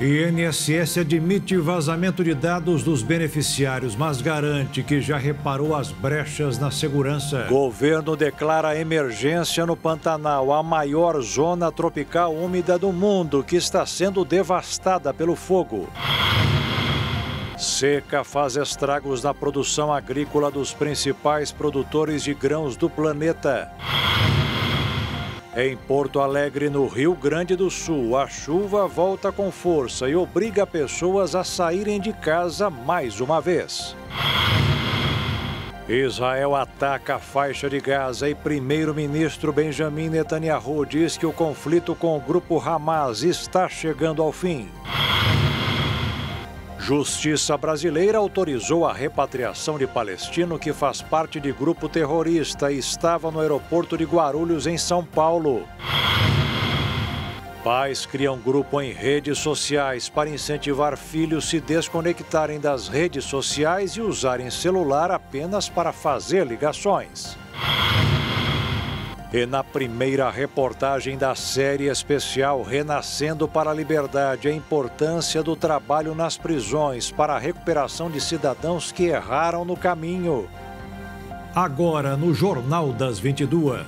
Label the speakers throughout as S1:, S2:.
S1: INSS admite vazamento de dados dos beneficiários, mas garante que já reparou as brechas na segurança. Governo declara emergência no Pantanal, a maior zona tropical úmida do mundo, que está sendo devastada pelo fogo. Seca faz estragos na produção agrícola dos principais produtores de grãos do planeta. Em Porto Alegre, no Rio Grande do Sul, a chuva volta com força e obriga pessoas a saírem de casa mais uma vez. Israel ataca a faixa de Gaza e primeiro-ministro Benjamin Netanyahu diz que o conflito com o grupo Hamas está chegando ao fim. Justiça brasileira autorizou a repatriação de palestino que faz parte de grupo terrorista e estava no aeroporto de Guarulhos, em São Paulo. Pais criam grupo em redes sociais para incentivar filhos a se desconectarem das redes sociais e usarem celular apenas para fazer ligações. E na primeira reportagem da série especial Renascendo para a Liberdade, a importância do trabalho nas prisões para a recuperação de cidadãos que erraram no caminho. Agora no Jornal das 22.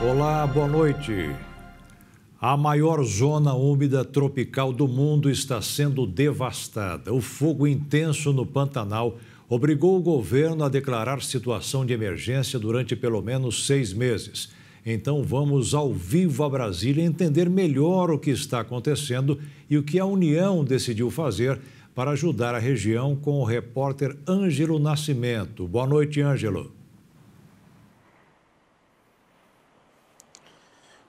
S1: Olá, boa noite. A maior zona úmida tropical do mundo está sendo devastada. O fogo intenso no Pantanal obrigou o governo a declarar situação de emergência durante pelo menos 6 meses. Então vamos ao vivo a Brasília entender melhor o que está acontecendo e o que a União decidiu fazer para ajudar a região com o repórter Ângelo Nascimento. Boa noite, Ângelo.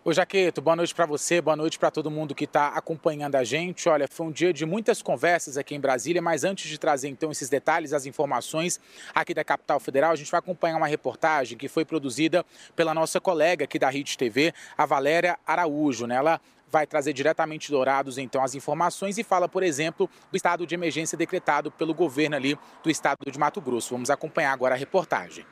S2: Ô Jaqueto, boa noite para você, boa noite para todo mundo que está acompanhando a gente. Olha, foi um dia de muitas conversas aqui em Brasília, mas antes de trazer então esses detalhes, as informações aqui da capital federal, a gente vai acompanhar uma reportagem que foi produzida pela nossa colega aqui da Rede TV, a Valéria Araújo, né? Ela vai trazer diretamente de Dourados então as informações e fala, por exemplo, do estado de emergência decretado pelo governo ali do estado de Mato Grosso. Vamos acompanhar agora a reportagem.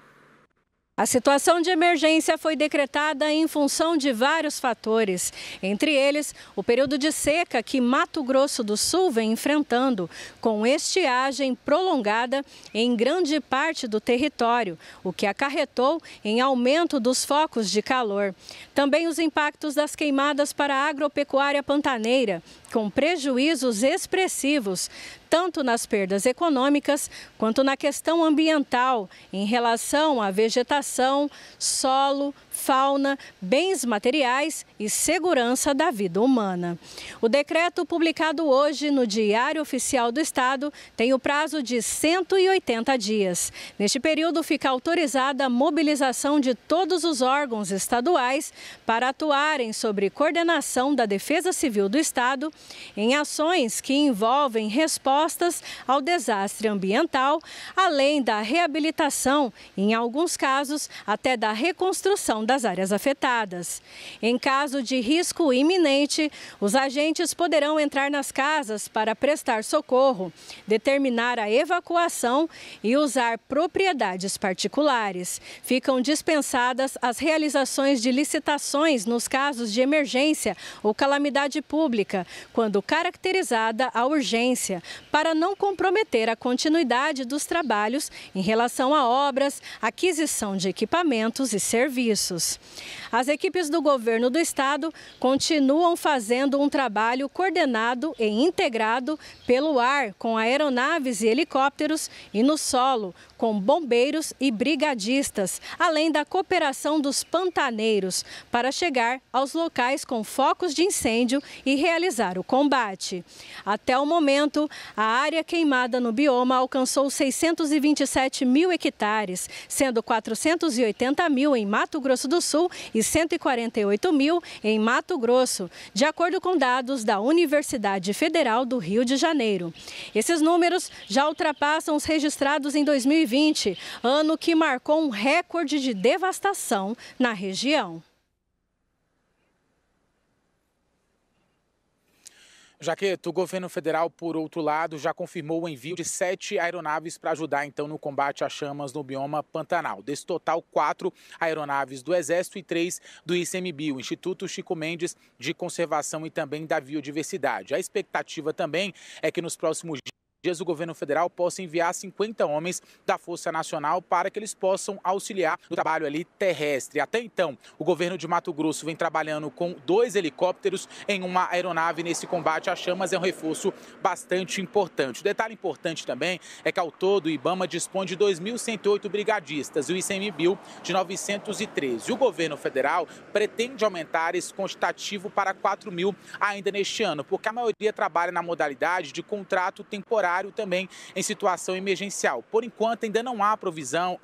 S3: A situação de emergência foi decretada em função de vários fatores, entre eles o período de seca que Mato Grosso do Sul vem enfrentando, com estiagem prolongada em grande parte do território, o que acarretou em aumento dos focos de calor. Também os impactos das queimadas para a agropecuária pantaneira, com prejuízos expressivos, tanto nas perdas econômicas quanto na questão ambiental, em relação à vegetação, solo, fauna, bens materiais e segurança da vida humana. O decreto publicado hoje no Diário Oficial do Estado tem o prazo de 180 dias. Neste período fica autorizada a mobilização de todos os órgãos estaduais para atuarem sob coordenação da Defesa Civil do Estado em ações que envolvem respostas ao desastre ambiental, além da reabilitação, em alguns casos, até da reconstrução das áreas afetadas. Em caso de risco iminente, os agentes poderão entrar nas casas para prestar socorro, determinar a evacuação e usar propriedades particulares. Ficam dispensadas as realizações de licitações nos casos de emergência ou calamidade pública, quando caracterizada a urgência, para não comprometer a continuidade dos trabalhos em relação a obras, aquisição de equipamentos e serviços. As equipes do governo do estado continuam fazendo um trabalho coordenado e integrado pelo ar com aeronaves e helicópteros e no solo com bombeiros e brigadistas, além da cooperação dos pantaneiros para chegar aos locais com focos de incêndio e realizar o combate. Até o momento, a área queimada no bioma alcançou 627 mil hectares, sendo 480 mil em Mato Grosso do Sul e 148 mil em Mato Grosso, de acordo com dados da Universidade Federal do Rio de Janeiro. Esses números já ultrapassam os registrados em 2020, ano que marcou um recorde de devastação na região.
S2: Jaqueto, o governo federal, por outro lado, já confirmou o envio de 7 aeronaves para ajudar, então, no combate às chamas no bioma Pantanal. Desse total, 4 aeronaves do Exército e 3 do ICMBio, o Instituto Chico Mendes de Conservação e também da Biodiversidade. A expectativa também é que nos próximos dias o governo federal possa enviar 50 homens da Força Nacional para que eles possam auxiliar no trabalho ali terrestre. Até então, o governo de Mato Grosso vem trabalhando com 2 helicópteros em uma aeronave nesse combate às chamas. É um reforço bastante importante. O detalhe importante também é que ao todo o IBAMA dispõe de 2.108 brigadistas e o ICMBio de 913. O governo federal pretende aumentar esse quantitativo para 4.000 ainda neste ano, porque a maioria trabalha na modalidade de contrato temporário também em situação emergencial. Por enquanto, ainda não há previsão,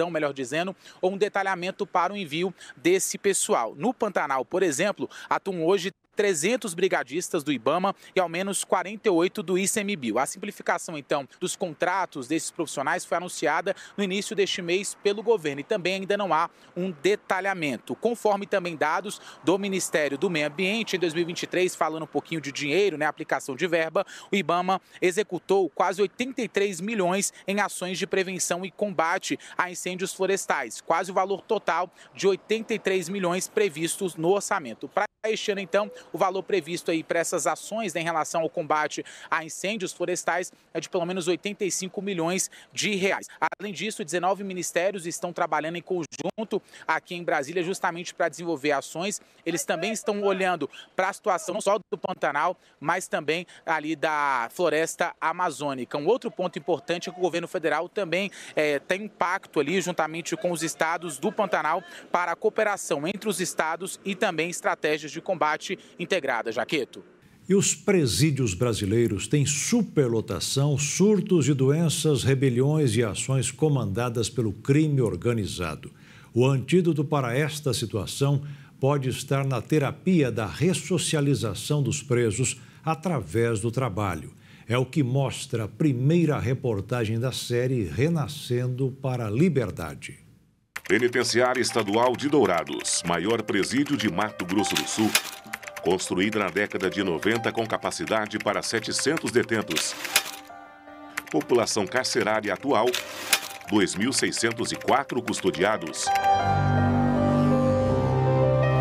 S2: melhor dizendo, ou um detalhamento para o envio desse pessoal. No Pantanal, por exemplo, atuam hoje 300 brigadistas do IBAMA e ao menos 48 do ICMBio. A simplificação, então, dos contratos desses profissionais foi anunciada no início deste mês pelo governo e também ainda não há um detalhamento. Conforme também dados do Ministério do Meio Ambiente, em 2023, falando um pouquinho de dinheiro, né, aplicação de verba, o IBAMA executou quase 83 milhões em ações de prevenção e combate a incêndios florestais, quase o valor total de 83 milhões previstos no orçamento. Para este ano, então, o valor previsto aí para essas ações, né, em relação ao combate a incêndios florestais é de pelo menos 85 milhões de reais. Além disso, 19 ministérios estão trabalhando em conjunto aqui em Brasília justamente para desenvolver ações. Eles também estão olhando para a situação não só do Pantanal, mas também ali da floresta amazônica. Um outro ponto importante é que o governo federal também tem um pacto ali juntamente com os estados do Pantanal para a cooperação entre os estados e também estratégias de combate integrada. Jaqueto.
S1: E os presídios brasileiros têm superlotação, surtos de doenças, rebeliões e ações comandadas pelo crime organizado. O antídoto para esta situação pode estar na terapia da ressocialização dos presos através do trabalho. É o que mostra a primeira reportagem da série Renascendo para a Liberdade.
S4: Penitenciária Estadual de Dourados, maior presídio de Mato Grosso do Sul, construída na década de 90 com capacidade para 700 detentos. População carcerária atual, 2.604 custodiados.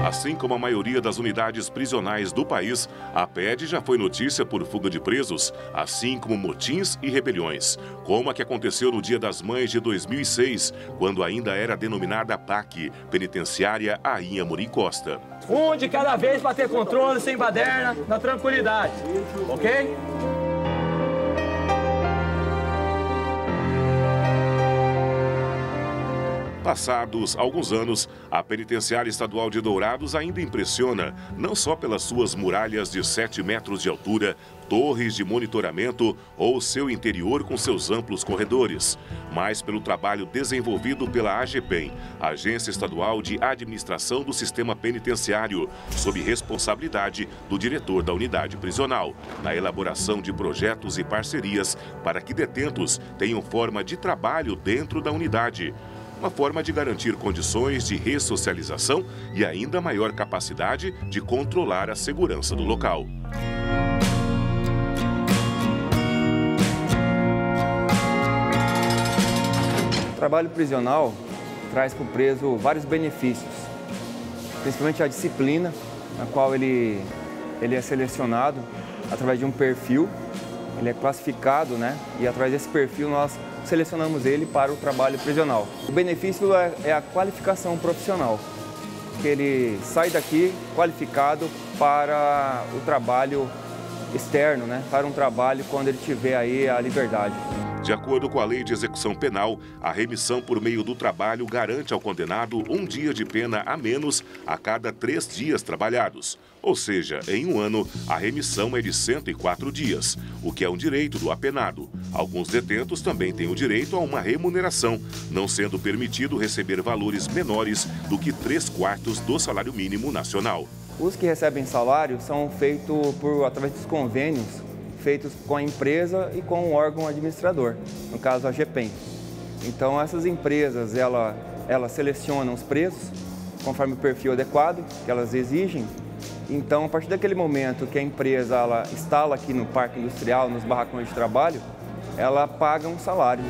S4: Assim como a maioria das unidades prisionais do país, a PED já foi notícia por fuga de presos, assim como motins e rebeliões, como a que aconteceu no Dia das Mães de 2006, quando ainda era denominada PAC, Penitenciária Rainha Amorim Costa.
S5: Um de cada vez para ter controle, sem baderna, na tranquilidade, ok?
S4: Passados alguns anos, a Penitenciária Estadual de Dourados ainda impressiona, não só pelas suas muralhas de 7 metros de altura, torres de monitoramento ou seu interior com seus amplos corredores, mas pelo trabalho desenvolvido pela AGPEM, Agência Estadual de Administração do Sistema Penitenciário, sob responsabilidade do diretor da unidade prisional, na elaboração de projetos e parcerias para que detentos tenham forma de trabalho dentro da unidade. Uma forma de garantir condições de ressocialização e ainda maior capacidade de controlar a segurança do local.
S6: O trabalho prisional traz para o preso vários benefícios, principalmente a disciplina, na qual ele é selecionado através de um perfil, ele é classificado, né? E através desse perfil nós selecionamos ele para o trabalho prisional. O benefício é a qualificação profissional, que ele sai daqui qualificado para o trabalho externo, né? Para um trabalho quando ele tiver aí a liberdade.
S4: De acordo com a Lei de Execução Penal, a remissão por meio do trabalho garante ao condenado um dia de pena a menos a cada 3 dias trabalhados. Ou seja, em um ano, a remissão é de 104 dias, o que é um direito do apenado. Alguns detentos também têm o direito a uma remuneração, não sendo permitido receber valores menores do que 3/4 do salário mínimo nacional.
S6: Os que recebem salário são feitos através dos convênios feitos com a empresa e com o órgão administrador, no caso a AGPEM. Então essas empresas, elas selecionam os preços conforme o perfil adequado que elas exigem Então, a partir daquele momento que a empresa ela instala aqui no parque industrial, nos barracões de trabalho, ela paga um salário.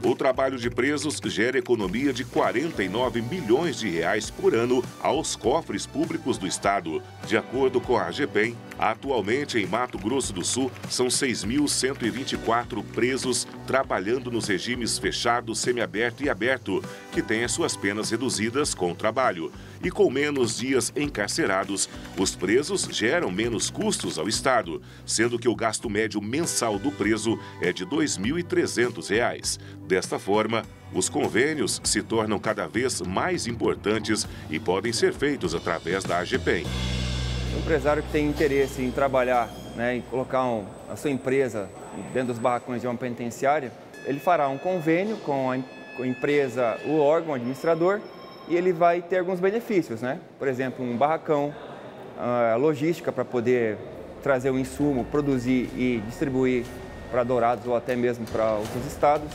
S4: O trabalho de presos gera economia de 49 milhões de reais por ano aos cofres públicos do estado. De acordo com a AGEPEM, atualmente em Mato Grosso do Sul são 6.124 presos trabalhando nos regimes fechado, semiaberto e aberto, que têm as suas penas reduzidas com o trabalho. E com menos dias encarcerados, os presos geram menos custos ao estado, sendo que o gasto médio mensal do preso é de R$ 2.300. Desta forma, os convênios se tornam cada vez mais importantes e podem ser feitos através da AGEPEM.
S6: O empresário que tem interesse em trabalhar, em colocar a sua empresa dentro dos barracões de uma penitenciária, ele fará um convênio com a empresa, o órgão administrador, e ele vai ter alguns benefícios, Por exemplo, um barracão, a logística para poder trazer o insumo, produzir e distribuir para Dourados ou até mesmo para outros estados.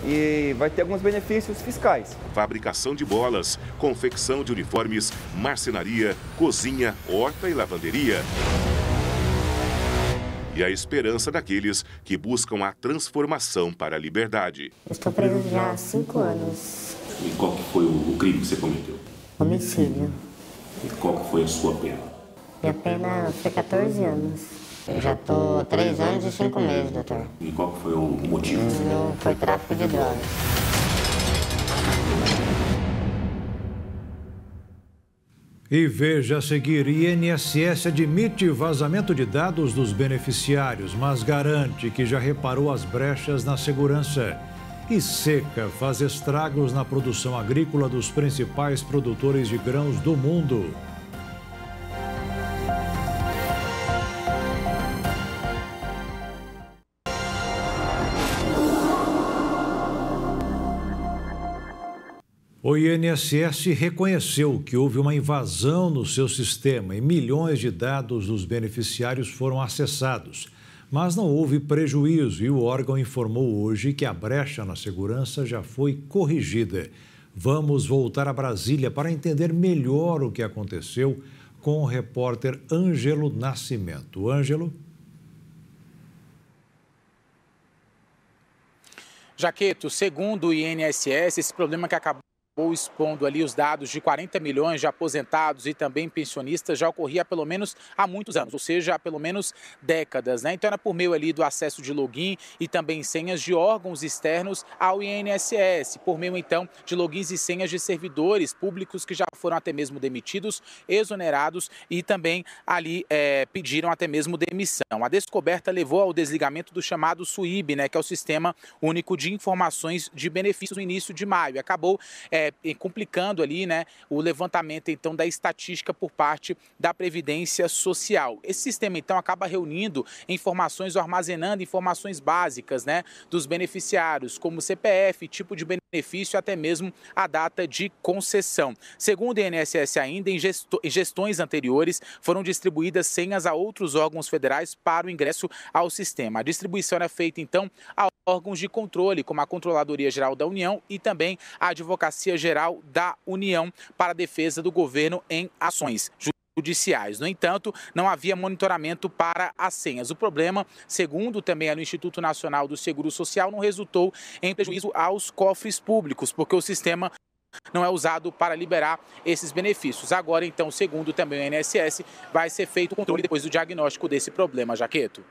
S6: E vai ter alguns benefícios fiscais.
S4: Fabricação de bolas, confecção de uniformes, marcenaria, cozinha, horta e lavanderia. E a esperança daqueles que buscam a transformação para a liberdade.
S7: Eu estou preso já há 5 anos.
S8: E qual que foi o crime que você cometeu?
S7: Homicídio.
S8: E qual que foi a sua pena?
S7: Minha pena foi 14 anos. Eu já estou 3 anos e 5 meses, doutor.
S8: E qual que foi o motivo?
S7: Foi tráfico de drogas.
S1: E veja a seguir, INSS admite vazamento de dados dos beneficiários, mas garante que já reparou as brechas na segurança. E seca faz estragos na produção agrícola dos principais produtores de grãos do mundo. O INSS reconheceu que houve uma invasão no seu sistema e milhões de dados dos beneficiários foram acessados. Mas não houve prejuízo e o órgão informou hoje que a brecha na segurança já foi corrigida. Vamos voltar a Brasília para entender melhor o que aconteceu com o repórter Ângelo Nascimento. Ângelo?
S2: Jaqueto, segundo o INSS, esse problema que acabou expondo ali os dados de 40 milhões de aposentados e também pensionistas já ocorria pelo menos há muitos anos, ou seja, há pelo menos décadas, Então era por meio ali do acesso de login e também senhas de órgãos externos ao INSS, por meio então de logins e senhas de servidores públicos que já foram até mesmo demitidos, exonerados e também ali pediram até mesmo demissão. A descoberta levou ao desligamento do chamado SUIB, que é o Sistema Único de Informações de Benefícios no início de maio. Acabou complicando ali, o levantamento então da estatística por parte da Previdência Social. Esse sistema então acaba reunindo informações ou armazenando informações básicas, dos beneficiários, como CPF, tipo de benefício, até mesmo a data de concessão. Segundo o INSS ainda, em gestões anteriores foram distribuídas senhas a outros órgãos federais para o ingresso ao sistema. A distribuição era feita então a órgãos de controle, como a Controladoria Geral da União e também a Advocacia Geral da União para a defesa do governo em ações judiciais. No entanto, não havia monitoramento para as senhas. O problema, segundo também o Instituto Nacional do Seguro Social, não resultou em prejuízo aos cofres públicos, porque o sistema não é usado para liberar esses benefícios. Agora, então, segundo também o INSS, vai ser feito o controle depois do diagnóstico desse problema. Jaqueto.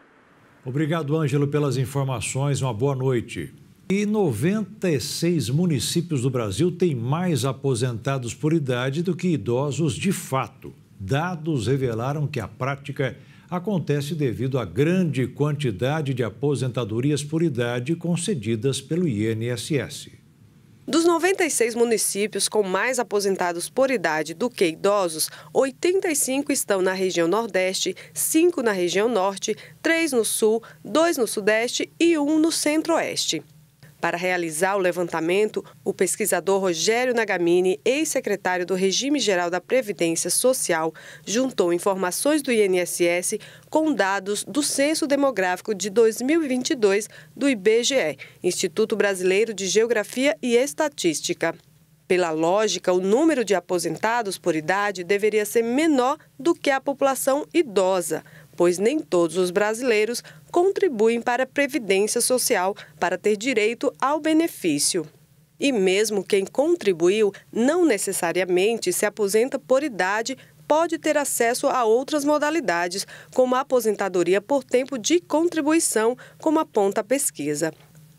S1: Obrigado, Ângelo, pelas informações. Uma boa noite. E 96 municípios do Brasil têm mais aposentados por idade do que idosos de fato. Dados revelaram que a prática acontece devido à grande quantidade de aposentadorias por idade concedidas pelo INSS.
S9: Dos 96 municípios com mais aposentados por idade do que idosos, 85 estão na região Nordeste, 5 na região Norte, 3 no Sul, 2 no Sudeste e 1 no Centro-Oeste. Para realizar o levantamento, o pesquisador Rogério Nagamini, ex-secretário do Regime Geral da Previdência Social, juntou informações do INSS com dados do Censo Demográfico de 2022 do IBGE, Instituto Brasileiro de Geografia e Estatística. Pela lógica, o número de aposentados por idade deveria ser menor do que a população idosa, pois nem todos os brasileiros contribuem para a Previdência Social para ter direito ao benefício. E mesmo quem contribuiu não necessariamente se aposenta por idade, pode ter acesso a outras modalidades, como a aposentadoria por tempo de contribuição, como aponta a pesquisa.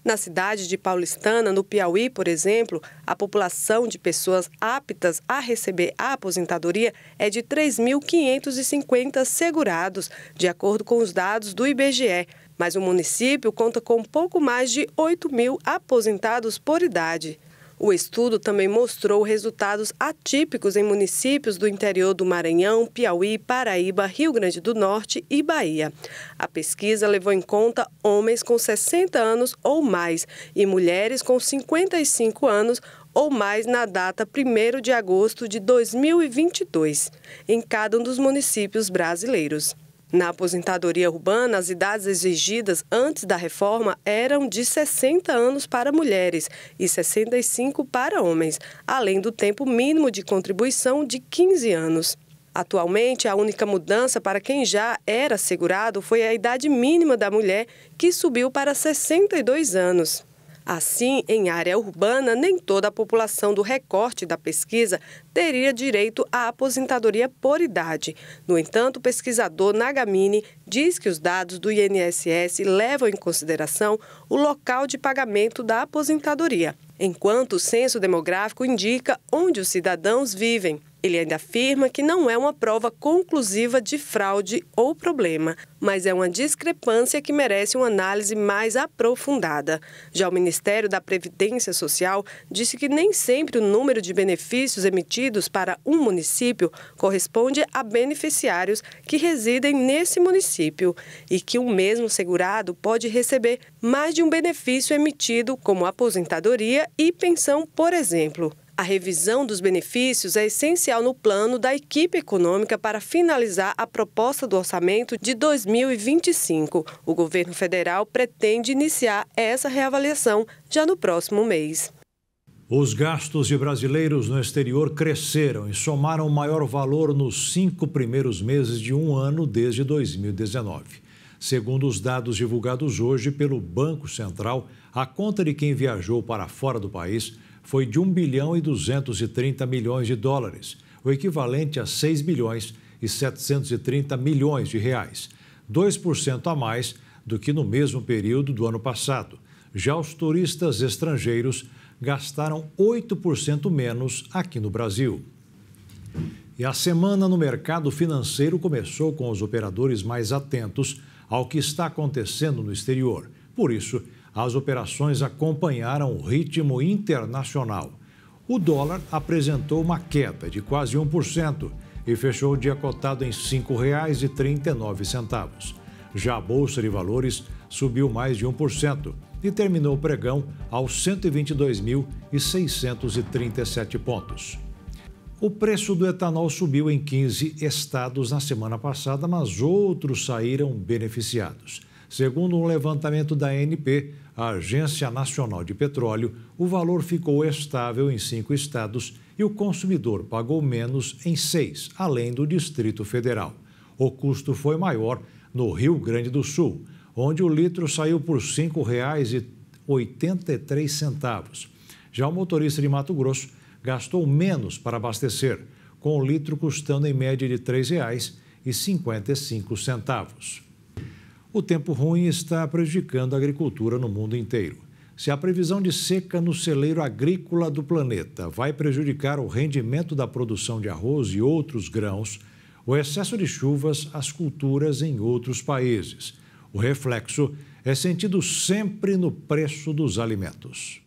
S9: Na cidade de Paulistana, no Piauí, por exemplo, a população de pessoas aptas a receber a aposentadoria é de 3.550 segurados, de acordo com os dados do IBGE. Mas o município conta com pouco mais de 8.000 aposentados por idade. O estudo também mostrou resultados atípicos em municípios do interior do Maranhão, Piauí, Paraíba, Rio Grande do Norte e Bahia. A pesquisa levou em conta homens com 60 anos ou mais e mulheres com 55 anos ou mais na data 1º de agosto de 2022, em cada um dos municípios brasileiros. Na aposentadoria urbana, as idades exigidas antes da reforma eram de 60 anos para mulheres e 65 para homens, além do tempo mínimo de contribuição de 15 anos. Atualmente, a única mudança para quem já era segurado foi a idade mínima da mulher, que subiu para 62 anos. Assim, em área urbana, nem toda a população do recorte da pesquisa teria direito à aposentadoria por idade. No entanto, o pesquisador Nagamini diz que os dados do INSS levam em consideração o local de pagamento da aposentadoria, enquanto o censo demográfico indica onde os cidadãos vivem. Ele ainda afirma que não é uma prova conclusiva de fraude ou problema, mas é uma discrepância que merece uma análise mais aprofundada. Já o Ministério da Previdência Social disse que nem sempre o número de benefícios emitidos para um município corresponde a beneficiários que residem nesse município e que o mesmo segurado pode receber mais de um benefício emitido, como aposentadoria e pensão, por exemplo. A revisão dos benefícios é essencial no plano da equipe econômica para finalizar a proposta do orçamento de 2025. O governo federal pretende iniciar essa reavaliação já no próximo mês.
S1: Os gastos de brasileiros no exterior cresceram e somaram o maior valor nos 5 primeiros meses de um ano desde 2019. Segundo os dados divulgados hoje pelo Banco Central, a conta de quem viajou para fora do país foi de 1 bilhão e 230 milhões de dólares, o equivalente a 6 bilhões e 730 milhões de reais, 2% a mais do que no mesmo período do ano passado. Já os turistas estrangeiros gastaram 8% menos aqui no Brasil. E a semana no mercado financeiro começou com os operadores mais atentos ao que está acontecendo no exterior. Por isso, as operações acompanharam o ritmo internacional. O dólar apresentou uma queda de quase 1% e fechou o dia cotado em R$ 5,39. Já a Bolsa de Valores subiu mais de 1% e terminou o pregão aos 122.637 pontos. O preço do etanol subiu em 15 estados na semana passada, mas outros saíram beneficiados. Segundo um levantamento da ANP, a Agência Nacional de Petróleo, o valor ficou estável em 5 estados e o consumidor pagou menos em 6, além do Distrito Federal. O custo foi maior no Rio Grande do Sul, onde o litro saiu por R$ 5,83. Já o motorista de Mato Grosso gastou menos para abastecer, com o litro custando em média de R$ 3,55. O tempo ruim está prejudicando a agricultura no mundo inteiro. Se a previsão de seca no celeiro agrícola do planeta vai prejudicar o rendimento da produção de arroz e outros grãos, o excesso de chuvas as culturas em outros países. O reflexo é sentido sempre no preço dos alimentos.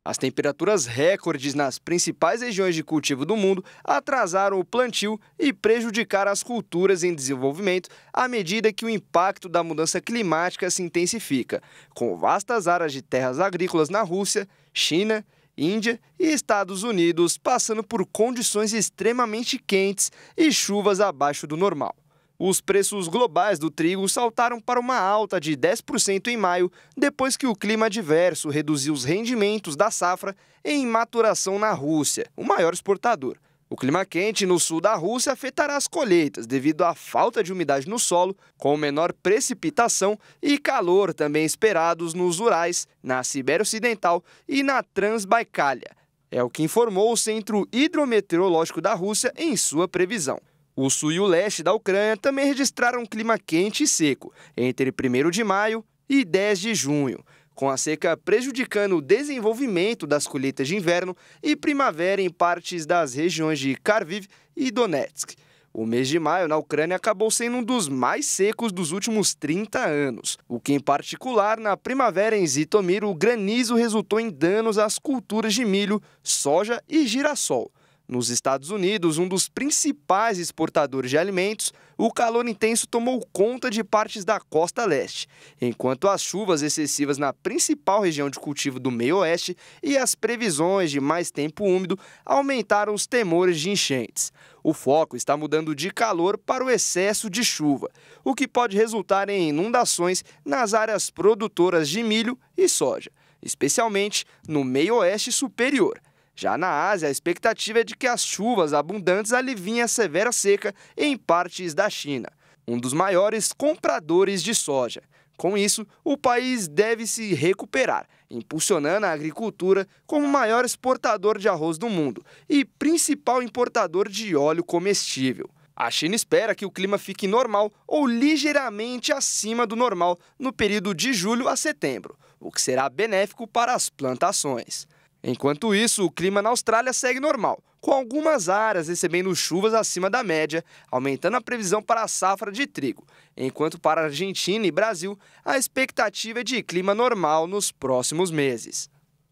S10: As temperaturas recordes nas principais regiões de cultivo do mundo atrasaram o plantio e prejudicaram as culturas em desenvolvimento à medida que o impacto da mudança climática se intensifica, com vastas áreas de terras agrícolas na Rússia, China, Índia e Estados Unidos passando por condições extremamente quentes e chuvas abaixo do normal. Os preços globais do trigo saltaram para uma alta de 10% em maio, depois que o clima adverso reduziu os rendimentos da safra em maturação na Rússia, o maior exportador. O clima quente no sul da Rússia afetará as colheitas devido à falta de umidade no solo, com menor precipitação e calor também esperados nos Urais, na Sibéria Ocidental e na Transbaicália. É o que informou o Centro Hidrometeorológico da Rússia em sua previsão. O sul e o leste da Ucrânia também registraram um clima quente e seco entre 1º de maio e 10 de junho, com a seca prejudicando o desenvolvimento das colheitas de inverno e primavera em partes das regiões de Kharkiv e Donetsk. O mês de maio na Ucrânia acabou sendo um dos mais secos dos últimos 30 anos, o que em particular na primavera em Zitomir o granizo resultou em danos às culturas de milho, soja e girassol. Nos Estados Unidos, um dos principais exportadores de alimentos, o calor intenso tomou conta de partes da costa leste, enquanto as chuvas excessivas na principal região de cultivo do meio-oeste e as previsões de mais tempo úmido aumentaram os temores de enchentes. O foco está mudando de calor para o excesso de chuva, o que pode resultar em inundações nas áreas produtoras de milho e soja, especialmente no meio-oeste superior. Já na Ásia, a expectativa é de que as chuvas abundantes aliviem a severa seca em partes da China, um dos maiores compradores de soja. Com isso, o país deve se recuperar, impulsionando a agricultura como o maior exportador de arroz do mundo e principal importador de óleo comestível. A China espera que o clima fique normal ou ligeiramente acima do normal no período de julho a setembro, o que será benéfico para as plantações. Enquanto isso, o clima na Austrália segue normal, com algumas áreas recebendo chuvas acima da média, aumentando a previsão para a safra de trigo, enquanto para a Argentina e Brasil, a expectativa é de clima normal nos próximos meses.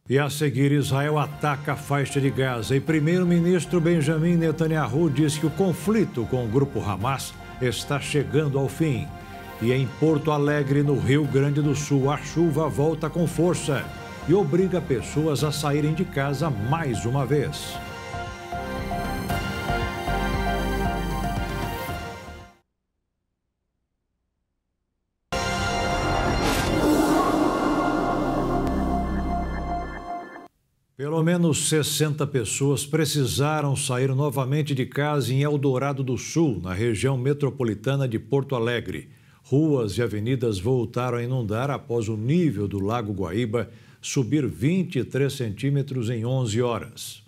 S1: E a seguir, Israel ataca a faixa de Gaza e primeiro-ministro Benjamin Netanyahu diz que o conflito com o grupo Hamas está chegando ao fim. E em Porto Alegre, no Rio Grande do Sul, a chuva volta com força e obriga pessoas a saírem de casa mais uma vez. Pelo menos 60 pessoas precisaram sair novamente de casa em Eldorado do Sul, na região metropolitana de Porto Alegre. Ruas e avenidas voltaram a inundar após o nível do Lago Guaíba subir 23 centímetros em 11 horas.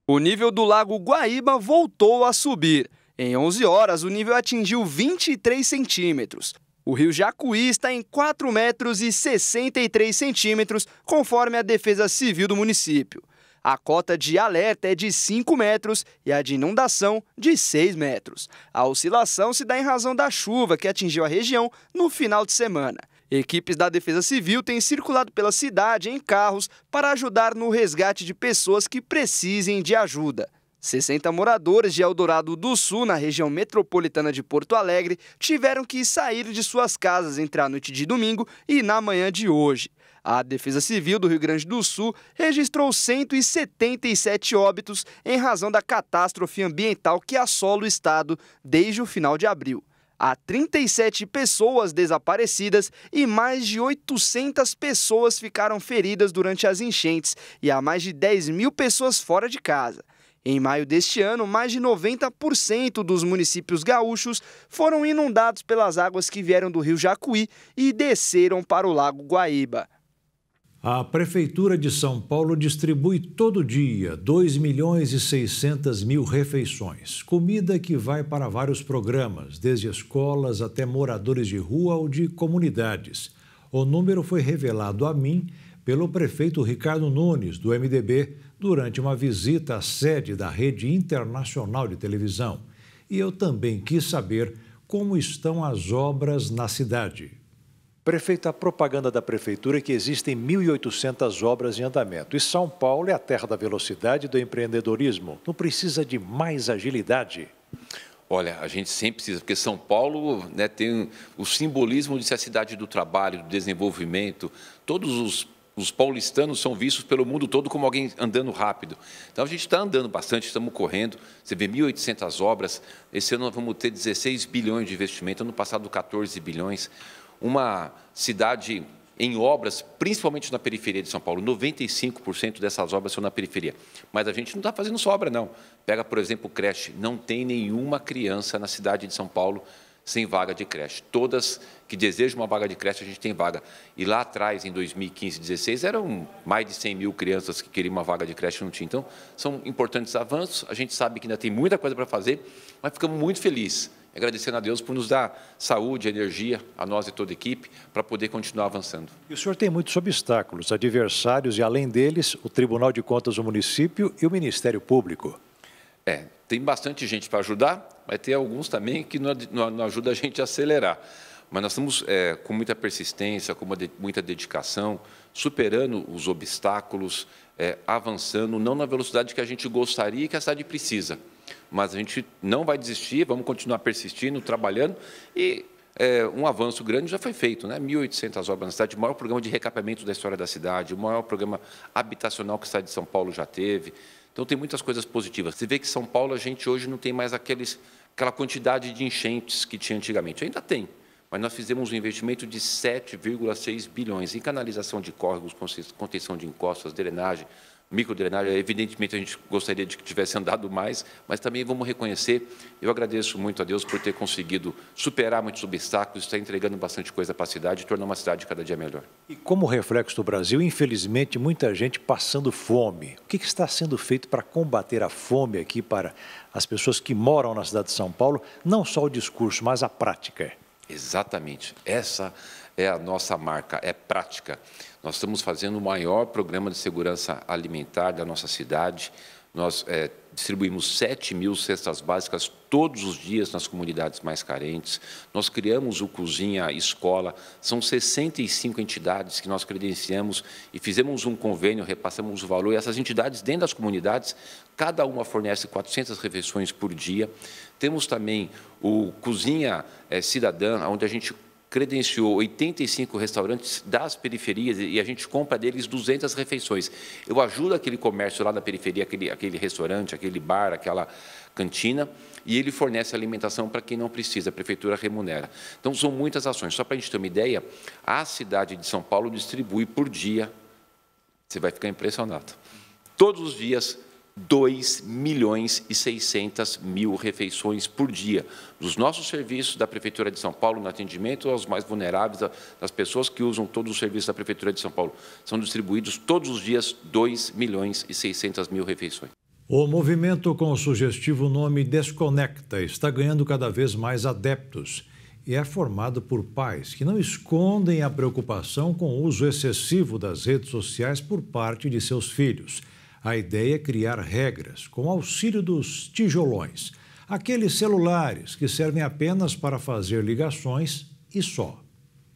S10: O nível do Lago Guaíba voltou a subir. Em 11 horas, o nível atingiu 23 centímetros. O rio Jacuí está em 4 metros e 63 centímetros, conforme a Defesa Civil do município. A cota de alerta é de 5 metros e a de inundação de 6 metros. A oscilação se dá em razão da chuva que atingiu a região no final de semana. Equipes da Defesa Civil têm circulado pela cidade em carros para ajudar no resgate de pessoas que precisem de ajuda. 60 moradores de Eldorado do Sul, na região metropolitana de Porto Alegre, tiveram que sair de suas casas entre a noite de domingo e na manhã de hoje. A Defesa Civil do Rio Grande do Sul registrou 177 óbitos em razão da catástrofe ambiental que assola o estado desde o final de abril. Há 37 pessoas desaparecidas e mais de 800 pessoas ficaram feridas durante as enchentes e há mais de 10 mil pessoas fora de casa. Em maio deste ano, mais de 90% dos municípios gaúchos foram inundados pelas águas que vieram do rio Jacuí e desceram para o Lago Guaíba.
S1: A Prefeitura de São Paulo distribui todo dia 2.600.000 refeições. Comida que vai para vários programas, desde escolas até moradores de rua ou de comunidades. O número foi revelado a mim pelo prefeito Ricardo Nunes, do MDB, durante uma visita à sede da Rede Internacional de Televisão. E eu também quis saber como estão as obras na cidade. Prefeito, a propaganda da Prefeitura é que existem 1.800 obras em andamento. E São Paulo é a terra da velocidade e do empreendedorismo. Não precisa de mais agilidade?
S11: Olha, a gente sempre precisa, porque São Paulo, né, tem o simbolismo de ser a cidade do trabalho, do desenvolvimento. Todos os paulistanos são vistos pelo mundo todo como alguém andando rápido. Então, a gente está andando bastante, estamos correndo. Você vê 1.800 obras. Esse ano nós vamos ter 16 bilhões de investimento. Ano passado, 14 bilhões. Uma cidade em obras, principalmente na periferia de São Paulo. 95% dessas obras são na periferia. Mas a gente não está fazendo só obra, não. Pega, por exemplo, creche. Não tem nenhuma criança na cidade de São Paulo sem vaga de creche. Todas que desejam uma vaga de creche, a gente tem vaga. E lá atrás, em 2015, 2016, eram mais de 100 mil crianças que queriam uma vaga de creche e não tinham. Então, são importantes avanços. A gente sabe que ainda tem muita coisa para fazer, mas ficamos muito felizes, agradecendo a Deus por nos dar saúde, energia, a nós e toda a equipe, para poder continuar avançando.
S1: E o senhor tem muitos obstáculos, adversários, e além deles, o Tribunal de Contas do município e o Ministério Público.
S11: Tem bastante gente para ajudar, mas tem alguns também que não ajudam a gente a acelerar. Mas nós estamos com muita persistência, com muita dedicação, superando os obstáculos, avançando, não na velocidade que a gente gostaria e que a cidade precisa. Mas a gente não vai desistir, vamos continuar persistindo, trabalhando e um avanço grande já foi feito, né? 1.800 obras na cidade, o maior programa de recapeamento da história da cidade, o maior programa habitacional que a cidade de São Paulo já teve. Então, tem muitas coisas positivas. Você vê que São Paulo, a gente hoje não tem mais aquela quantidade de enchentes que tinha antigamente. Ainda tem, mas nós fizemos um investimento de 7,6 bilhões em canalização de córregos, contenção de encostas, drenagem, microdrenagem. Evidentemente, a gente gostaria de que tivesse andado mais, mas também vamos reconhecer, eu agradeço muito a Deus por ter conseguido superar muitos obstáculos, estar entregando bastante coisa para a cidade e tornar uma cidade cada dia melhor.
S1: E como reflexo do Brasil, infelizmente, muita gente passando fome. O que está sendo feito para combater a fome aqui para as pessoas que moram na cidade de São Paulo? Não só o discurso, mas a prática.
S11: Exatamente. Essa é a nossa marca, é prática. Nós estamos fazendo o maior programa de segurança alimentar da nossa cidade. Nós distribuímos 7 mil cestas básicas todos os dias nas comunidades mais carentes. Nós criamos o Cozinha Escola. São 65 entidades que nós credenciamos e fizemos um convênio, repassamos o valor. E essas entidades, dentro das comunidades, cada uma fornece 400 refeições por dia. Temos também o Cozinha Cidadã, onde a gente credenciou 85 restaurantes das periferias e a gente compra deles 200 refeições. Eu ajudo aquele comércio lá na periferia, aquele restaurante, aquele bar, aquela cantina, e ele fornece alimentação para quem não precisa, a prefeitura remunera. Então, são muitas ações. Só para a gente ter uma ideia, a cidade de São Paulo distribui por dia, você vai ficar impressionado, todos os dias, 2.600.000 refeições por dia. Dos nossos serviços da Prefeitura de São Paulo, no atendimento aos mais vulneráveis, das pessoas que usam todos os serviços da Prefeitura de São Paulo, são distribuídos todos os dias 2.600.000 refeições.
S1: O movimento com o sugestivo nome Desconecta está ganhando cada vez mais adeptos e é formado por pais que não escondem a preocupação com o uso excessivo das redes sociais por parte de seus filhos. A ideia é criar regras com auxílio dos tijolões, aqueles celulares que servem apenas para fazer ligações e só.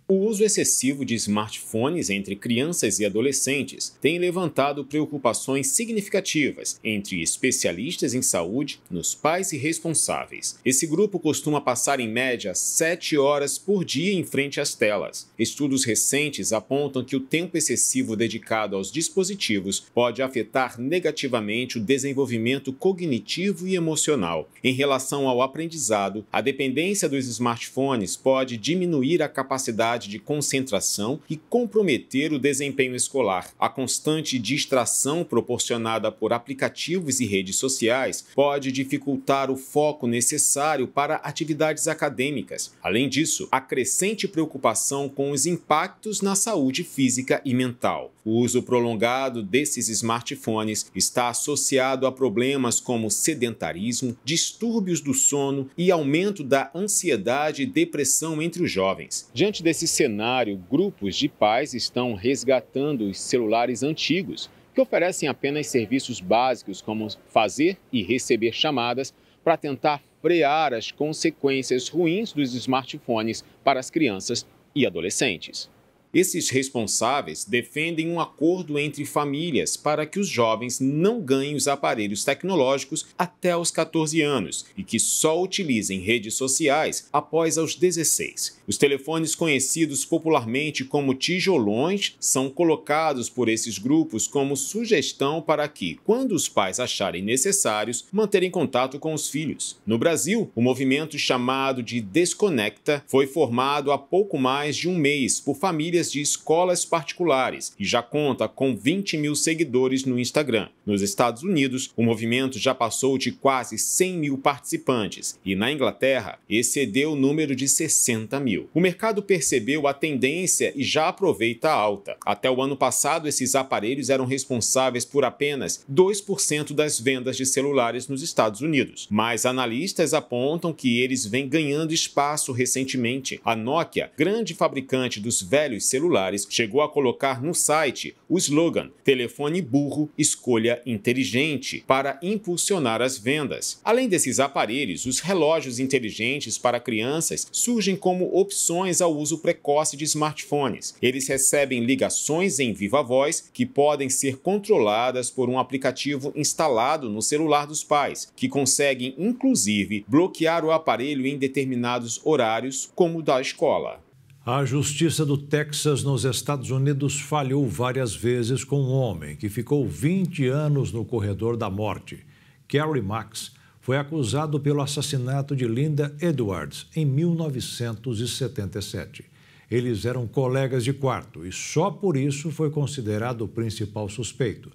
S12: O uso excessivo de smartphones entre crianças e adolescentes tem levantado preocupações significativas entre especialistas em saúde, nos pais e responsáveis. Esse grupo costuma passar em média 7 horas por dia em frente às telas. Estudos recentes apontam que o tempo excessivo dedicado aos dispositivos pode afetar negativamente o desenvolvimento cognitivo e emocional. Em relação ao aprendizado, a dependência dos smartphones pode diminuir a capacidade de concentração e comprometer o desempenho escolar. A constante distração proporcionada por aplicativos e redes sociais pode dificultar o foco necessário para atividades acadêmicas. Além disso, há crescente preocupação com os impactos na saúde física e mental. O uso prolongado desses smartphones está associado a problemas como sedentarismo, distúrbios do sono e aumento da ansiedade e depressão entre os jovens. Diante desse cenário, grupos de pais estão resgatando os celulares antigos, que oferecem apenas serviços básicos como fazer e receber chamadas, para tentar frear as consequências ruins dos smartphones para as crianças e adolescentes. Esses responsáveis defendem um acordo entre famílias para que os jovens não ganhem os aparelhos tecnológicos até os 14 anos e que só utilizem redes sociais após aos 16. Os telefones conhecidos popularmente como tijolões são colocados por esses grupos como sugestão para que, quando os pais acharem necessários, manterem contato com os filhos. No Brasil, o movimento chamado de Desconecta foi formado há pouco mais de um mês por famílias de escolas particulares e já conta com 20 mil seguidores no Instagram. Nos Estados Unidos, o movimento já passou de quase 100 mil participantes e na Inglaterra excedeu o número de 60 mil. O mercado percebeu a tendência e já aproveita a alta. Até o ano passado, esses aparelhos eram responsáveis por apenas 2% das vendas de celulares nos Estados Unidos, mas analistas apontam que eles vêm ganhando espaço recentemente. A Nokia, grande fabricante dos velhos celulares, chegou a colocar no site o slogan "Telefone burro, escolha inteligente" para impulsionar as vendas. Além desses aparelhos, os relógios inteligentes para crianças surgem como opções ao uso precoce de smartphones. Eles recebem ligações em viva voz que podem ser controladas por um aplicativo instalado no celular dos pais, que conseguem inclusive bloquear o aparelho em determinados horários, como o da escola.
S1: A Justiça do Texas, nos Estados Unidos, falhou várias vezes com um homem que ficou 20 anos no corredor da morte. Kerry Max foi acusado pelo assassinato de Linda Edwards em 1977. Eles eram colegas de quarto e só por isso foi considerado o principal suspeito.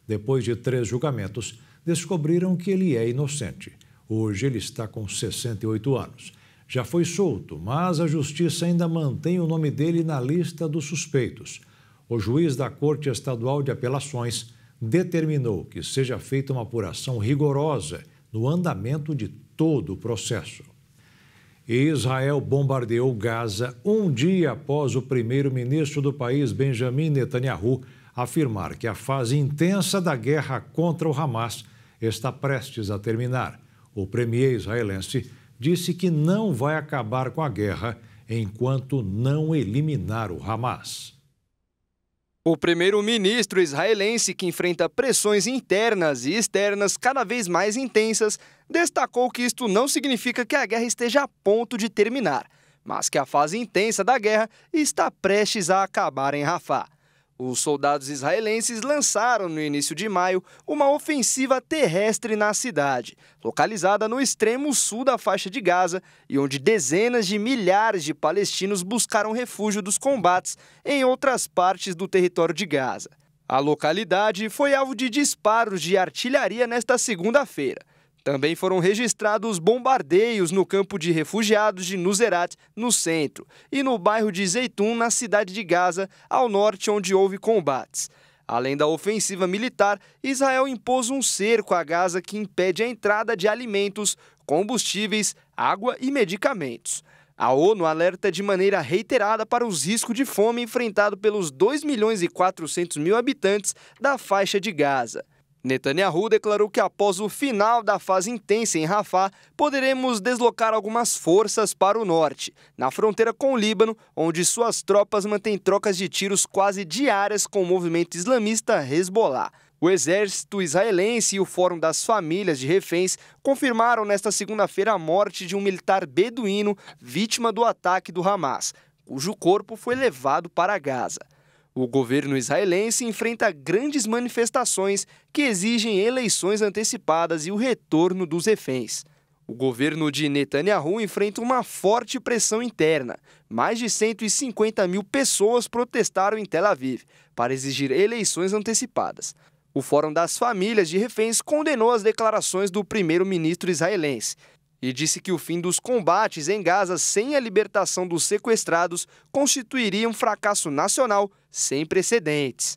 S1: Depois de 3 julgamentos, descobriram que ele é inocente. Hoje ele está com 68 anos. Já foi solto, mas a justiça ainda mantém o nome dele na lista dos suspeitos. O juiz da Corte Estadual de Apelações determinou que seja feita uma apuração rigorosa no andamento de todo o processo. Israel bombardeou Gaza um dia após o primeiro-ministro do país, Benjamin Netanyahu, afirmar que a fase intensa da guerra contra o Hamas está prestes a terminar. O premier israelense disse que não vai acabar com a guerra enquanto não eliminar o Hamas.
S10: O primeiro-ministro israelense, que enfrenta pressões internas e externas cada vez mais intensas, destacou que isto não significa que a guerra esteja a ponto de terminar, mas que a fase intensa da guerra está prestes a acabar em Rafah. Os soldados israelenses lançaram, no início de maio, uma ofensiva terrestre na cidade, localizada no extremo sul da faixa de Gaza e onde dezenas de milhares de palestinos buscaram refúgio dos combates em outras partes do território de Gaza. A localidade foi alvo de disparos de artilharia nesta segunda-feira. Também foram registrados bombardeios no campo de refugiados de Nuseirat, no centro, e no bairro de Zeitun, na cidade de Gaza, ao norte, onde houve combates. Além da ofensiva militar, Israel impôs um cerco a Gaza que impede a entrada de alimentos, combustíveis, água e medicamentos. A ONU alerta de maneira reiterada para os riscos de fome enfrentados pelos 2.400.000 habitantes da faixa de Gaza. Netanyahu declarou que após o final da fase intensa em Rafah, poderemos deslocar algumas forças para o norte, na fronteira com o Líbano, onde suas tropas mantêm trocas de tiros quase diárias com o movimento islamista Hezbollah. O exército israelense e o Fórum das Famílias de Reféns confirmaram nesta segunda-feira a morte de um militar beduíno vítima do ataque do Hamas, cujo corpo foi levado para Gaza. O governo israelense enfrenta grandes manifestações que exigem eleições antecipadas e o retorno dos reféns. O governo de Netanyahu enfrenta uma forte pressão interna. Mais de 150.000 pessoas protestaram em Tel Aviv para exigir eleições antecipadas. O Fórum das Famílias de Reféns condenou as declarações do primeiro-ministro israelense e disse que o fim dos combates em Gaza sem a libertação dos sequestrados constituiria um fracasso nacional sem precedentes.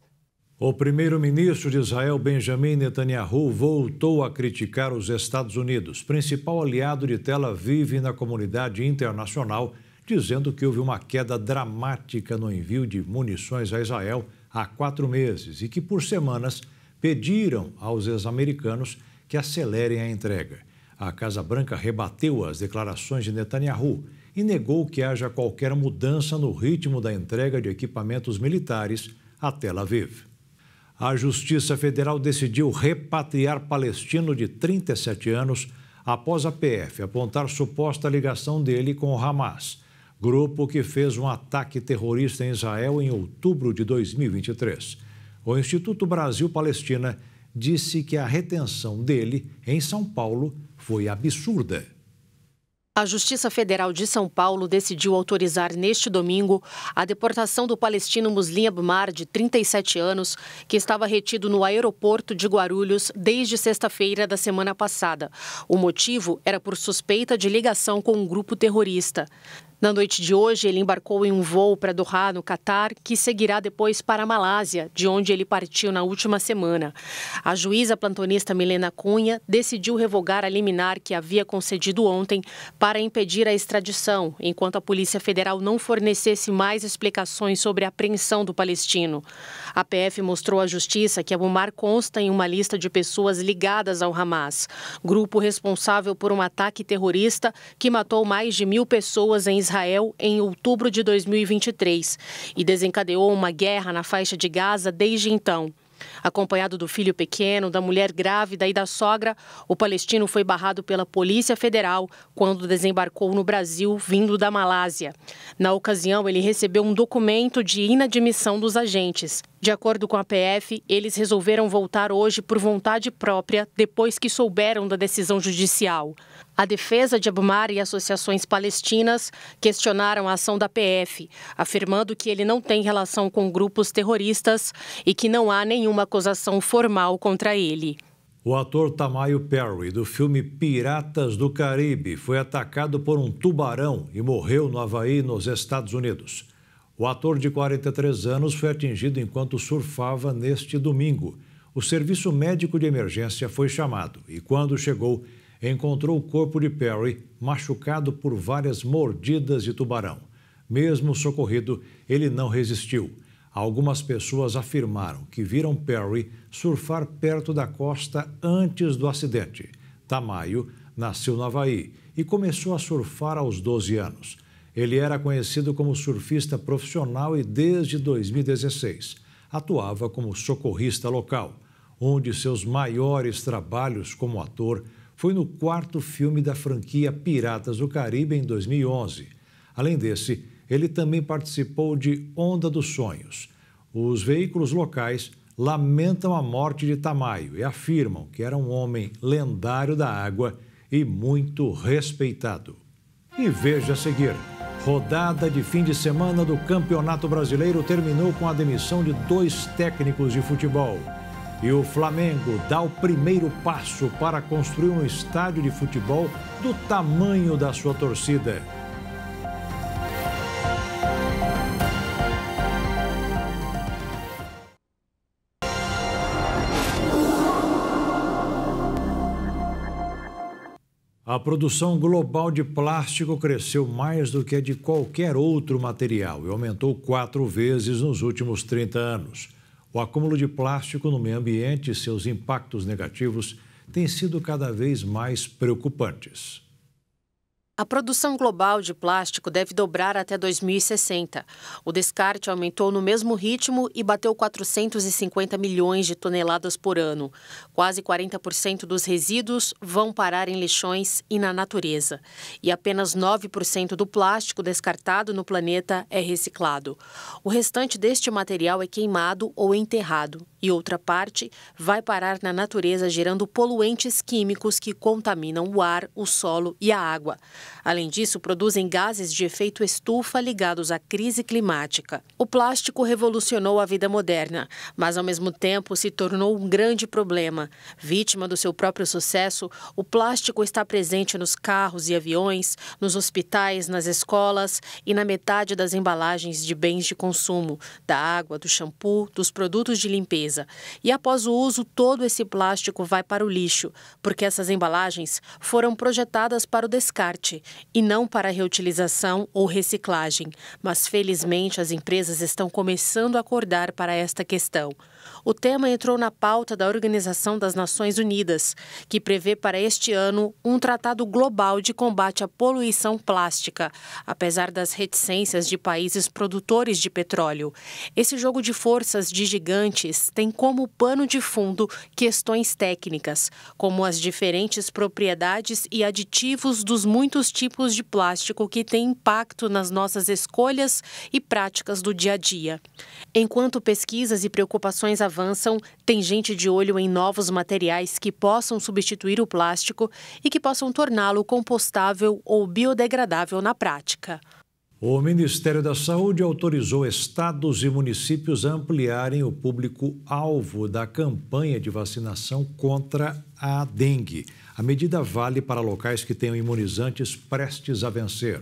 S1: O primeiro-ministro de Israel, Benjamin Netanyahu, voltou a criticar os Estados Unidos, principal aliado de Tel Aviv na comunidade internacional, dizendo que houve uma queda dramática no envio de munições a Israel há 4 meses e que, por semanas, pediram aos ex-americanos que acelerem a entrega. A Casa Branca rebateu as declarações de Netanyahu e negou que haja qualquer mudança no ritmo da entrega de equipamentos militares a Tel Aviv. A Justiça Federal decidiu repatriar palestino de 37 anos após a PF apontar suposta ligação dele com o Hamas, grupo que fez um ataque terrorista em Israel em outubro de 2023. O Instituto Brasil-Palestina disse que a retenção dele em São Paulo foi absurda.
S13: A Justiça Federal de São Paulo decidiu autorizar neste domingo a deportação do palestino Muslim Abumar, de 37 anos, que estava retido no aeroporto de Guarulhos desde sexta-feira da semana passada. O motivo era por suspeita de ligação com um grupo terrorista. Na noite de hoje, ele embarcou em um voo para Doha, no Catar, que seguirá depois para a Malásia, de onde ele partiu na última semana. A juíza plantonista Milena Cunha decidiu revogar a liminar que havia concedido ontem para impedir a extradição, enquanto a Polícia Federal não fornecesse mais explicações sobre a apreensão do palestino. A PF mostrou à Justiça que Abumar consta em uma lista de pessoas ligadas ao Hamas, grupo responsável por um ataque terrorista que matou mais de 1.000 pessoas em Israel em outubro de 2023 e desencadeou uma guerra na faixa de Gaza desde então. Acompanhado do filho pequeno, da mulher grávida e da sogra, o palestino foi barrado pela Polícia Federal quando desembarcou no Brasil, vindo da Malásia. Na ocasião, ele recebeu um documento de inadmissão dos agentes. De acordo com a PF, eles resolveram voltar hoje por vontade própria, depois que souberam da decisão judicial. A defesa de Abumar e associações palestinas questionaram a ação da PF, afirmando que ele não tem relação com grupos terroristas e que não há nenhuma acusação formal contra ele.
S1: O ator Tamayo Perry, do filme Piratas do Caribe, foi atacado por um tubarão e morreu no Havaí, nos Estados Unidos. O ator de 43 anos foi atingido enquanto surfava neste domingo. O serviço médico de emergência foi chamado e, quando chegou, encontrou o corpo de Perry machucado por várias mordidas de tubarão. Mesmo socorrido, ele não resistiu. Algumas pessoas afirmaram que viram Perry surfar perto da costa antes do acidente. Tamayo nasceu no Havaí e começou a surfar aos 12 anos. Ele era conhecido como surfista profissional e, desde 2016, atuava como socorrista local. Um de seus maiores trabalhos como ator foi no 4º filme da franquia Piratas do Caribe, em 2011. Além desse, ele também participou de Onda dos Sonhos. Os veículos locais lamentam a morte de Tamayo e afirmam que era um homem lendário da água e muito respeitado. E veja a seguir. Rodada de fim de semana do Campeonato Brasileiro terminou com a demissão de 2 técnicos de futebol. E o Flamengo dá o primeiro passo para construir um estádio de futebol do tamanho da sua torcida. A produção global de plástico cresceu mais do que a de qualquer outro material e aumentou 4 vezes nos últimos 30 anos. O acúmulo de plástico no meio ambiente e seus impactos negativos têm sido cada vez mais preocupantes.
S13: A produção global de plástico deve dobrar até 2060. O descarte aumentou no mesmo ritmo e bateu 450 milhões de toneladas por ano. Quase 40% dos resíduos vão parar em lixões e na natureza. E apenas 9% do plástico descartado no planeta é reciclado. O restante deste material é queimado ou enterrado. E outra parte vai parar na natureza, gerando poluentes químicos que contaminam o ar, o solo e a água. Além disso, produzem gases de efeito estufa ligados à crise climática. O plástico revolucionou a vida moderna, mas ao mesmo tempo se tornou um grande problema. Vítima do seu próprio sucesso, o plástico está presente nos carros e aviões, nos hospitais, nas escolas e na metade das embalagens de bens de consumo, da água, do shampoo, dos produtos de limpeza. E após o uso, todo esse plástico vai para o lixo, porque essas embalagens foram projetadas para o descarte e não para a reutilização ou reciclagem. Mas, felizmente, as empresas estão começando a acordar para esta questão. O tema entrou na pauta da Organização das Nações Unidas, que prevê para este ano um tratado global de combate à poluição plástica, apesar das reticências de países produtores de petróleo. Esse jogo de forças de gigantes tem como pano de fundo questões técnicas, como as diferentes propriedades e aditivos dos muitos tipos de plástico que têm impacto nas nossas escolhas e práticas do dia a dia. Enquanto pesquisas e preocupações avançam, tem gente de olho em novos materiais que possam substituir o plástico e que possam torná-lo compostável ou biodegradável na prática.
S1: O Ministério da Saúde autorizou estados e municípios a ampliarem o público-alvo da campanha de vacinação contra a dengue. A medida vale para locais que tenham imunizantes prestes a vencer.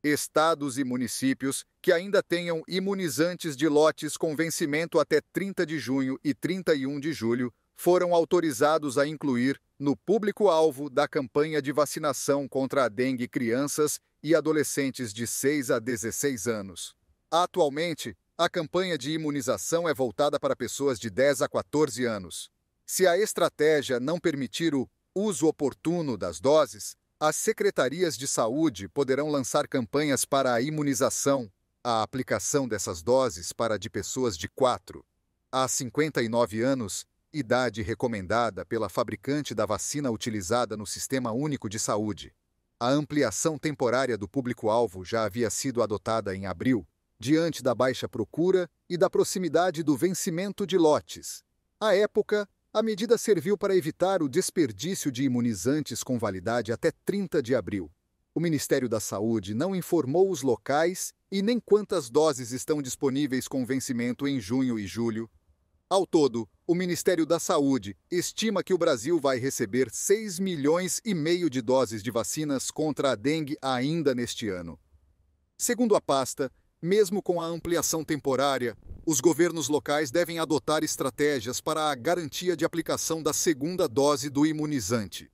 S14: Estados e municípios que ainda tenham imunizantes de lotes com vencimento até 30 de junho e 31 de julho foram autorizados a incluir no público-alvo da campanha de vacinação contra a dengue crianças e adolescentes de 6 a 16 anos. Atualmente, a campanha de imunização é voltada para pessoas de 10 a 14 anos. Se a estratégia não permitir o uso oportuno das doses, as secretarias de saúde poderão lançar campanhas para a imunização, a aplicação dessas doses para de pessoas de 4 a 59 anos, idade recomendada pela fabricante da vacina utilizada no Sistema Único de Saúde. A ampliação temporária do público-alvo já havia sido adotada em abril, diante da baixa procura e da proximidade do vencimento de lotes. À época, a medida serviu para evitar o desperdício de imunizantes com validade até 30 de abril. O Ministério da Saúde não informou os locais e nem quantas doses estão disponíveis com vencimento em junho e julho. Ao todo, o Ministério da Saúde estima que o Brasil vai receber 6,5 milhões de doses de vacinas contra a dengue ainda neste ano. Segundo a pasta, mesmo com a ampliação temporária, os governos locais devem adotar estratégias para a garantia de aplicação da segunda dose do imunizante.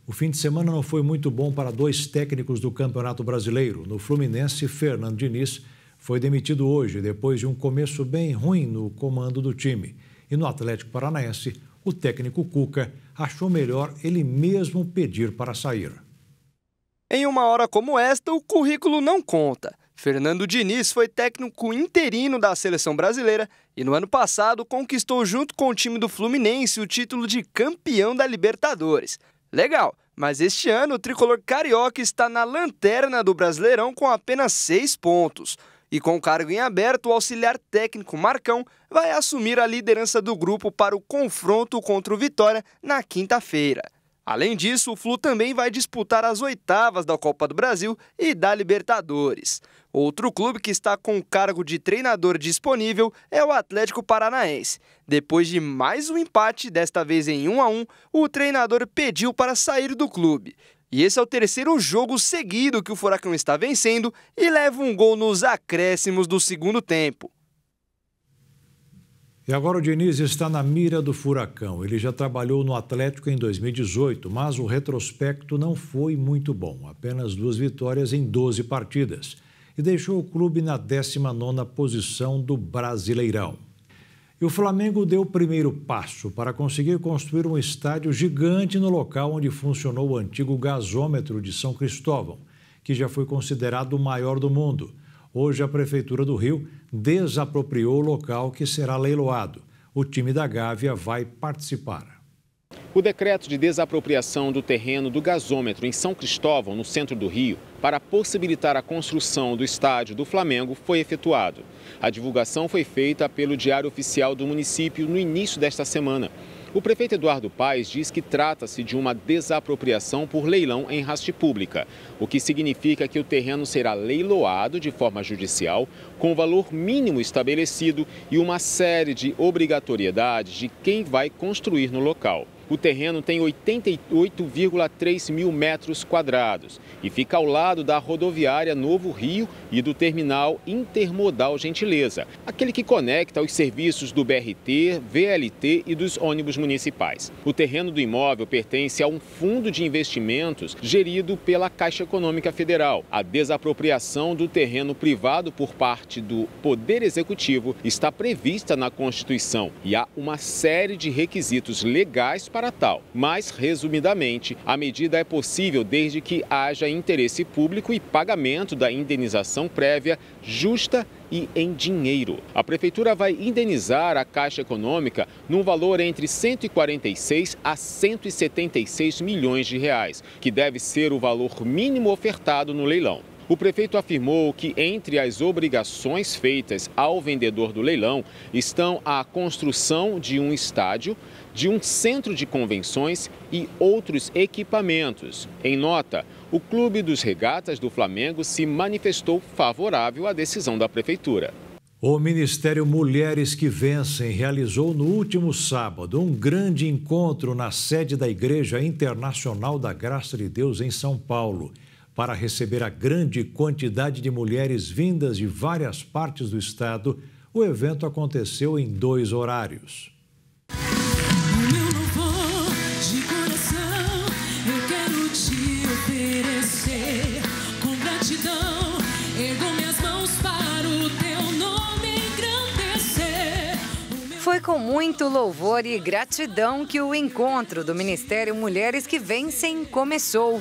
S1: O fim de semana não foi muito bom para 2 técnicos do Campeonato Brasileiro. No Fluminense, Fernando Diniz foi demitido hoje, depois de um começo bem ruim no comando do time. E no Atlético Paranaense, o técnico Cuca achou melhor ele mesmo pedir para sair.
S10: Em uma hora como esta, o currículo não conta. Fernando Diniz foi técnico interino da seleção brasileira e no ano passado conquistou junto com o time do Fluminense o título de campeão da Libertadores. Legal, mas este ano o tricolor carioca está na lanterna do Brasileirão com apenas 6 pontos. E com o cargo em aberto, o auxiliar técnico Marcão vai assumir a liderança do grupo para o confronto contra o Vitória na quinta-feira. Além disso, o Flu também vai disputar as oitavas da Copa do Brasil e da Libertadores. Outro clube que está com o cargo de treinador disponível é o Atlético Paranaense. Depois de mais um empate, desta vez em 1-1, o treinador pediu para sair do clube. E esse é o 3º jogo seguido que o Furacão está vencendo e leva um gol nos acréscimos do segundo tempo.
S1: E agora o Diniz está na mira do Furacão. Ele já trabalhou no Atlético em 2018, mas o retrospecto não foi muito bom. Apenas 2 vitórias em 12 partidas. E deixou o clube na 19ª posição do Brasileirão. E o Flamengo deu o primeiro passo para conseguir construir um estádio gigante no local onde funcionou o antigo gasômetro de São Cristóvão, que já foi considerado o maior do mundo. Hoje, a Prefeitura do Rio desapropriou o local que será leiloado. O time da Gávea vai participar.
S12: O decreto de desapropriação do terreno do gasômetro em São Cristóvão, no centro do Rio, para possibilitar a construção do estádio do Flamengo, foi efetuado. A divulgação foi feita pelo Diário Oficial do município no início desta semana. O prefeito Eduardo Paes diz que trata-se de uma desapropriação por leilão em raste pública, o que significa que o terreno será leiloado de forma judicial, com o valor mínimo estabelecido e uma série de obrigatoriedades de quem vai construir no local. O terreno tem 88,3 mil metros quadrados e fica ao lado da rodoviária Novo Rio e do terminal intermodal Gentileza, aquele que conecta os serviços do BRT, VLT e dos ônibus municipais. O terreno do imóvel pertence a um fundo de investimentos gerido pela Caixa Econômica Federal. A desapropriação do terreno privado por parte do Poder Executivo está prevista na Constituição e há uma série de requisitos legais para tal. Mas, resumidamente, a medida é possível desde que haja interesse público e pagamento da indenização prévia justa e em dinheiro. A Prefeitura vai indenizar a Caixa Econômica num valor entre 146 a 176 milhões de reais, que deve ser o valor mínimo ofertado no leilão. O prefeito afirmou que entre as obrigações feitas ao vendedor do leilão estão a construção de um estádio, de um centro de convenções e outros equipamentos. Em nota, o Clube dos Regatas do Flamengo se manifestou favorável à decisão da prefeitura.
S1: O Ministério Mulheres que Vencem realizou no último sábado um grande encontro na sede da Igreja Internacional da Graça de Deus em São Paulo, para receber a grande quantidade de mulheres vindas de várias partes do estado. O evento aconteceu em 2 horários.
S15: Foi com muito louvor e gratidão que o encontro do Ministério Mulheres que Vencem começou.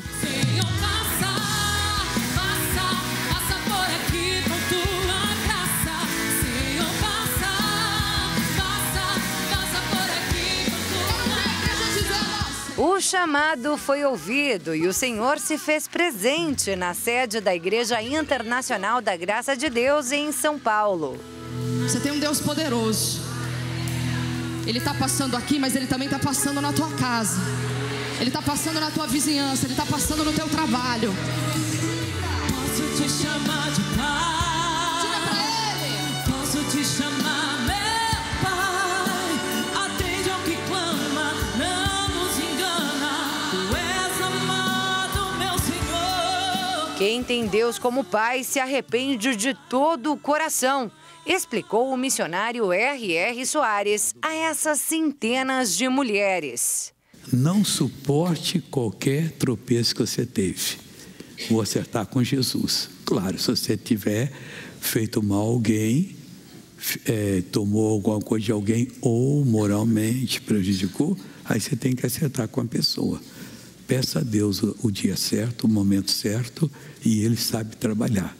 S15: O chamado foi ouvido e o Senhor se fez presente na sede da Igreja Internacional da Graça de Deus em São Paulo.
S16: Você tem um Deus poderoso. Ele está passando aqui, mas Ele também está passando na tua casa. Ele está passando na tua vizinhança. Ele está passando no teu trabalho.
S17: Posso te chamar de pai.
S16: Diga pra Ele.
S17: Posso te chamar meu pai. Atende ao que clama, não nos engana. Tu és amado, meu Senhor.
S15: Quem tem Deus como Pai se arrepende de todo o coração, explicou o missionário R.R. Soares a essas centenas de mulheres.
S18: Não suporte qualquer tropeço que você teve. Vou acertar com Jesus. Claro, se você tiver feito mal a alguém, tomou alguma coisa de alguém ou moralmente prejudicou, aí você tem que acertar com a pessoa. Peça a Deus o dia certo, o momento certo, e Ele sabe trabalhar.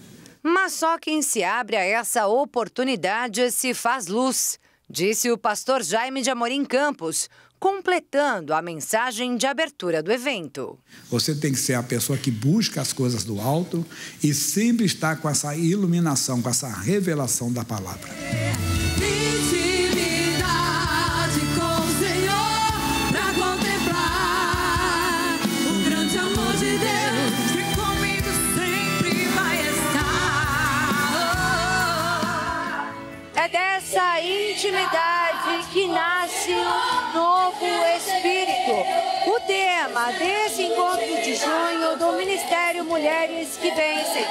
S15: Mas só quem se abre a essa oportunidade se faz luz, disse o pastor Jaime de Amorim Campos, completando a mensagem de abertura do evento.
S19: Você tem que ser a pessoa que busca as coisas do alto e sempre está com essa iluminação, com essa revelação da palavra.
S15: É dessa intimidade que nasce um novo espírito. O tema desse encontro de junho do Ministério Mulheres que Vencem.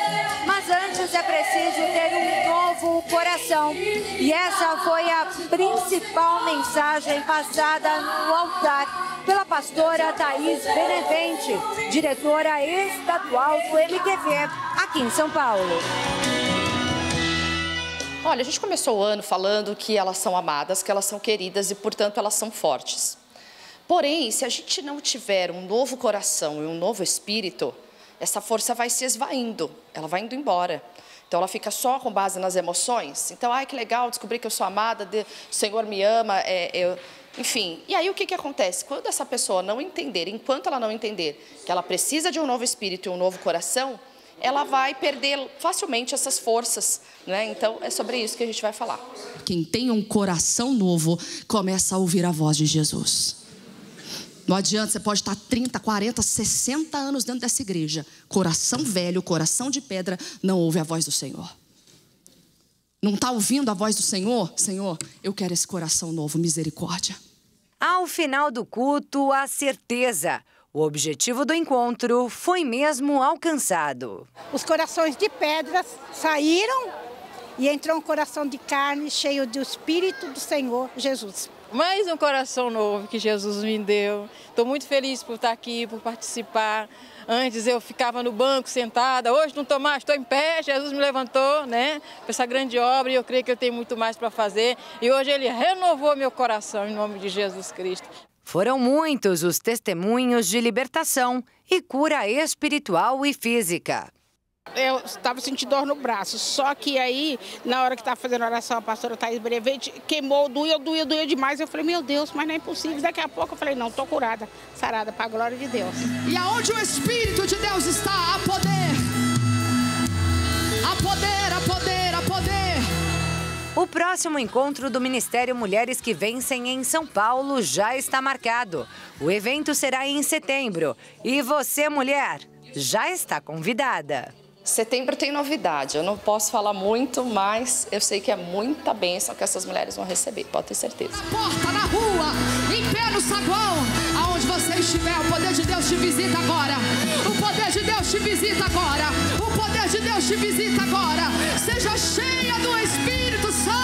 S15: Mas antes é preciso ter um novo coração. E essa foi a principal mensagem passada no altar pela pastora Thaís Benevente, diretora estadual do MQV, aqui em São Paulo.
S20: Olha, a gente começou o ano falando que elas são amadas, que elas são queridas e, portanto, elas são fortes. Porém, se a gente não tiver um novo coração e um novo espírito, essa força vai se esvaindo, ela vai indo embora. Então, ela fica só com base nas emoções. Então, ai, que legal, descobri que eu sou amada, o Senhor me ama, enfim. E aí, o que acontece? Quando essa pessoa não entender, enquanto ela não entender que ela precisa de um novo espírito e um novo coração, ela vai perder facilmente essas forças, né? Então, é sobre isso que a gente vai falar.
S16: Quem tem um coração novo, começa a ouvir a voz de Jesus. Não adianta, você pode estar 30, 40, 60 anos dentro dessa igreja. Coração velho, coração de pedra, não ouve a voz do Senhor. Não está ouvindo a voz do Senhor? Senhor, eu quero esse coração novo, misericórdia.
S21: Ao final do culto, a certeza. O objetivo do encontro foi mesmo alcançado.
S22: Os corações de pedras saíram e entrou um coração de carne cheio do Espírito do Senhor Jesus.
S23: Mais um coração novo que Jesus me deu. Estou muito feliz por estar aqui, por participar. Antes eu ficava no banco sentada, hoje não estou mais, estou em pé. Jesus me levantou, né, para essa grande obra e eu creio que eu tenho muito mais para fazer. E hoje Ele renovou meu coração em nome de Jesus Cristo.
S21: Foram muitos os testemunhos de libertação e cura espiritual e física.
S24: Eu estava sentindo dor no braço, só que aí, na hora que estava fazendo a oração, a pastora Thaís Brevete queimou, doía demais. Eu falei, meu Deus, mas não é impossível. Daqui a pouco eu falei, não, estou curada, sarada, para a glória de Deus.
S16: E aonde o Espírito de Deus está, há poder. Há poder, há poder, há poder.
S21: O próximo encontro do Ministério Mulheres que Vencem em São Paulo já está marcado. O evento será em setembro. E você, mulher, já está convidada.
S20: Setembro tem novidade, eu não posso falar muito, mas eu sei que é muita bênção que essas mulheres vão receber, pode ter certeza.
S16: Na porta, na rua, em pé no saguão, aonde você estiver, o poder de Deus te visita agora. O poder de Deus te visita agora. O poder de Deus te visita agora. Seja cheia do Espírito Santo.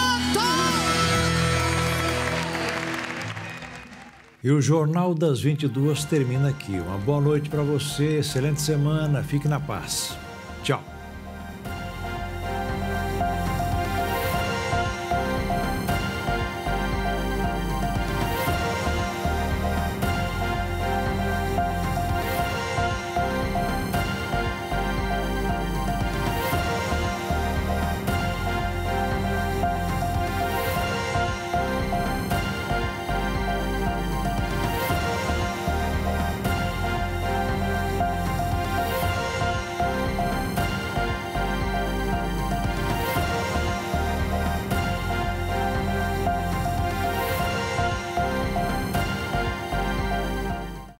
S1: E o Jornal das 22 termina aqui. Uma boa noite para você, excelente semana, fique na paz. Tchau.